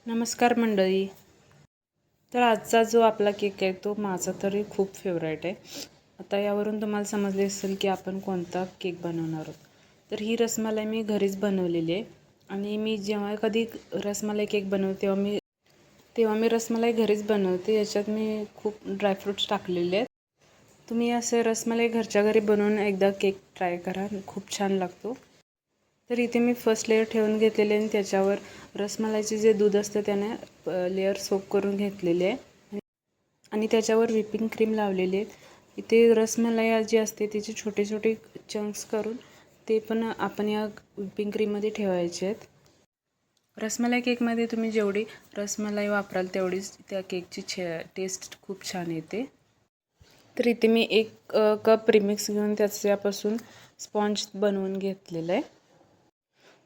नमस्कार मंडळी. तर आजचा जो आपला केक आहे तो माझा तरी खूप फेवरेट आहे. आता यावरून तुम्हाला समजले असेल की आपण कोणता केक बनवणार आहोत. तर ही रसमलाई मी घरीच बनवलेली आहे आणि मी जेव्हा कधी रसमलाई केक बनवते तेव्हा मी रसमलाई घरीच बनवते. याच्यात मी खूप ड्रायफ्रूट्स टाकलेले आहेत. तुम्ही असे रसमलाई घरच्या घरी बनवून एकदा केक ट्राय करा, खूप छान लागतो. तर इथे मी फर्स्ट लेअर ठेवून घेतलेले आणि त्याच्यावर रसमलाईचे जे दूध असतं त्याने लेअर सोक करून घेतलेले आहे आणि त्याच्यावर व्हिपिंग क्रीम लावलेली आहे. इथे रसमलाई जी असते त्याचे छोटे छोटे चंक्स करून ते पण आपण या व्हिपिंग क्रीममध्ये ठेवायचे आहेत. रसमलाई केकमध्ये तुम्ही जेवढी रसमलाई वापराल तेवढीच त्या केकची टेस्ट खूप छान येते. तर इथे मी 1 कप प्रीमिक्स घेऊन त्याच्यापासून स्पॉन्ज बनवून घेतलेलं आहे.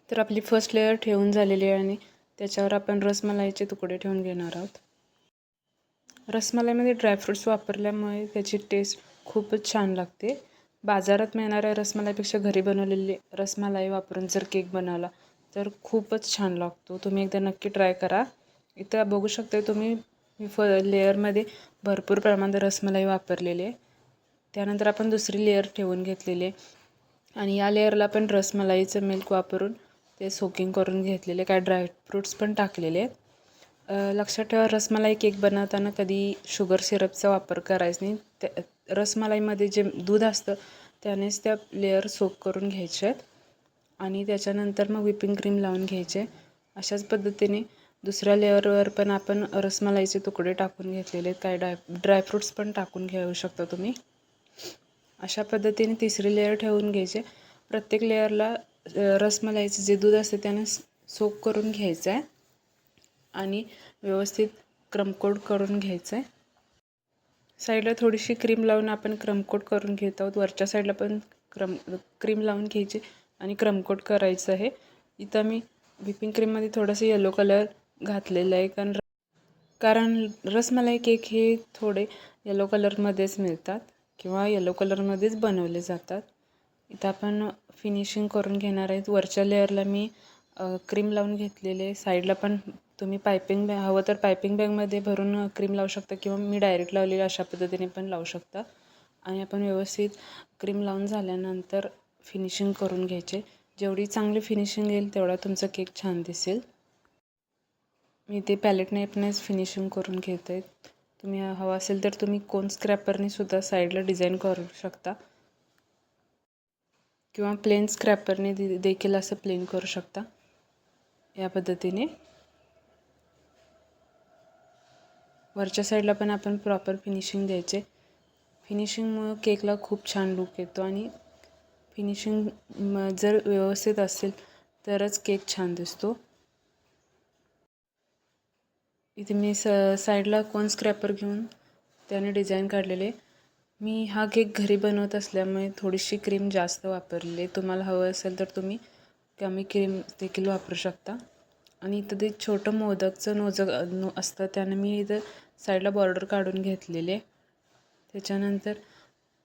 तर आपली फर्स्ट लेअर ठेवून झालेली आहे आणि त्याच्यावर आपण रसमलाईचे तुकडे ठेवून घेणार आहोत. रसमलाईमध्ये ड्रायफ्रूट्स वापरल्यामुळे त्याची टेस्ट खूपच छान लागते. बाजारात मिळणाऱ्या रसमलाईपेक्षा घरी बनवलेली रसमलाई वापरून जर केक बनवला तर खूपच छान लागतो. तुम्ही एकदा नक्की ट्राय करा. इथं बघू शकता तुम्ही लेअरमध्ये भरपूर प्रमाणात रसमलाई वापरलेली आहे. त्यानंतर आपण दुसरी लेअर ठेवून घेतलेली आहे आणि या लेअरला पण रसमलाईचं मिल्क वापरून ते सोकिंग करून घेतलेले, काय ड्रायफ्रूट्स पण टाकलेले आहेत. लक्षात ठेवा, रसमलाई केक बनवताना कधी शुगर सिरपचा वापर करायचा नाही. त्या रसमलाईमध्ये जे दूध असतं त्यानेच त्या लेअर सोक करून घ्यायचे आहेत आणि त्याच्यानंतर मग व्हिपिंग क्रीम लावून घ्यायचे. अशाच पद्धतीने दुसऱ्या लेअरवर पण आपण रसमलाईचे तुकडे टाकून घेतलेले आहेत. काय ड्रायफ्रूट्स पण टाकून घेऊ शकता तुम्ही. अशा पद्धतीने तिसरी लेअर ठेवून घ्यायचे. प्रत्येक लेअरला रसमलाईचं जे दूध असते त्याने सोक करून घ्यायचं आहे आणि व्यवस्थित क्रमकोट करून घ्यायचं आहे. साईडला थोडीशी क्रीम लावून आपण क्रमकोट करून घेत आहोत. वरच्या साईडला पण क्रीम लावून घ्यायची आणि क्रमकोट करायचं आहे. इथं मी व्हिपिंग क्रीममध्ये थोडंसं येलो कलर घातलेलं आहे कारण रसमलाई केक हे थोडे येलो कलरमध्येच मिळतात किंवा येलो कलरमध्येच बनवले जातात. इथं आपण फिनिशिंग करून घेणार आहेत. वरच्या लेअरला मी क्रीम लावून घेतलेले. साईडला पण तुम्ही पायपिंग हवं तर पायपिंग बॅगमध्ये भरून क्रीम लावू शकता किंवा मी डायरेक्ट लावलेली अशा पद्धतीने पण लावू शकता. आणि आपण व्यवस्थित क्रीम लावून झाल्यानंतर फिनिशिंग करून घ्यायचे. जेवढी चांगली फिनिशिंग येईल तेवढा तुमचा केक छान दिसेल. मी ते पॅलेट नाईफनेच फिनिशिंग करून घेत आहे. तुम्ही हवा असेल तर तुम्ही कोन स्क्रॅपरने सुद्धा साईडला डिझाईन करू शकता किंवा प्लेन स्क्रॅपरने देखील असं प्लेन करू शकता. या पद्धतीने वरच्या साईडला पण आपण प्रॉपर फिनिशिंग द्यायचे. फिनिशिंगमुळं केकला खूप छान लूक येतो आणि फिनिशिंग जर व्यवस्थित असेल तरच केक छान दिसतो. इथे मी साईडला कोन स्क्रॅपर घेऊन त्याने डिझाईन काढलेले. मी हा केक घरी बनवत असल्यामुळे थोडीशी क्रीम जास्त वापरली आहे. तुम्हाला हवं असेल तर तुम्ही कमी क्रीम देखील वापरू शकता. आणि इथं ते छोटं मोदकचं नोजक असतं त्याने मी इथं साईडला बॉर्डर काढून घेतलेले. त्याच्यानंतर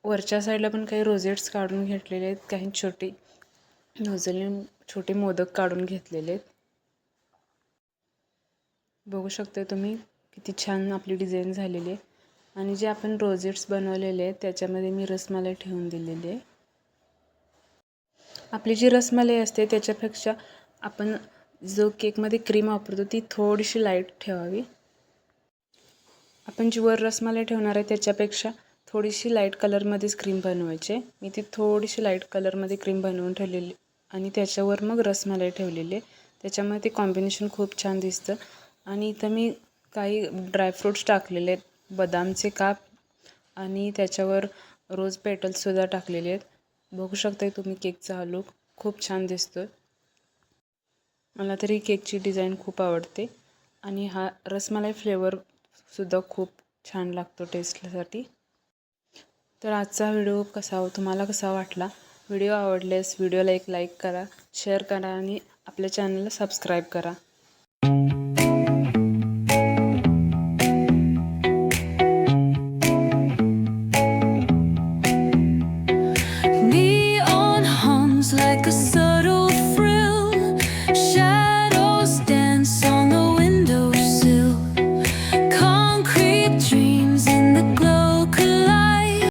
वरच्या साईडला पण काही रोजेट्स काढून घेतलेले आहेत. काही छोटे मोदक काढून घेतलेले आहेत. बघू शकता तुम्ही किती छान आपली डिझाईन झालेली आहे. आणि जे आपण रोजेट्स बनवलेले आहेत त्याच्यामध्ये मी रसमलाई ठेवून दिलेली आहे. आपली जी रसमलाई असते त्याच्यापेक्षा आपण जो केकमध्ये क्रीम वापरतो ती थोडीशी लाईट ठेवावी. आपण जी वर रसमलाई ठेवणार आहे त्याच्यापेक्षा थोडीशी लाईट कलरमध्येच क्रीम बनवायची. मी ती थोडीशी लाईट कलरमध्ये क्रीम बनवून ठेवलेली आणि त्याच्यावर मग रसमलाई ठेवलेली आहे. त्याच्यामुळे ते कॉम्बिनेशन खूप छान दिसतं. आणि इथं मी काही ड्रायफ्रूट्स टाकलेले आहेत. बदामचे काप आणि त्याच्यावर रोज पेटल्ससुद्धा टाकलेले आहेत. बघू शकता तुम्ही केकचा हा लूक खूप छान दिसतो. मला तरी केकची डिझाईन खूप आवडते आणि हा रसमलाई फ्लेवरसुद्धा खूप छान लागतो टेस्टसाठी. तर आजचा व्हिडिओ तुम्हाला कसा वाटला? व्हिडिओ आवडल्यास व्हिडिओला एक लाईक करा, शेअर करा आणि आपल्या चॅनलला सबस्क्राईब करा. Neon hums like a subtle frill. Shadows dance on the window in the glow.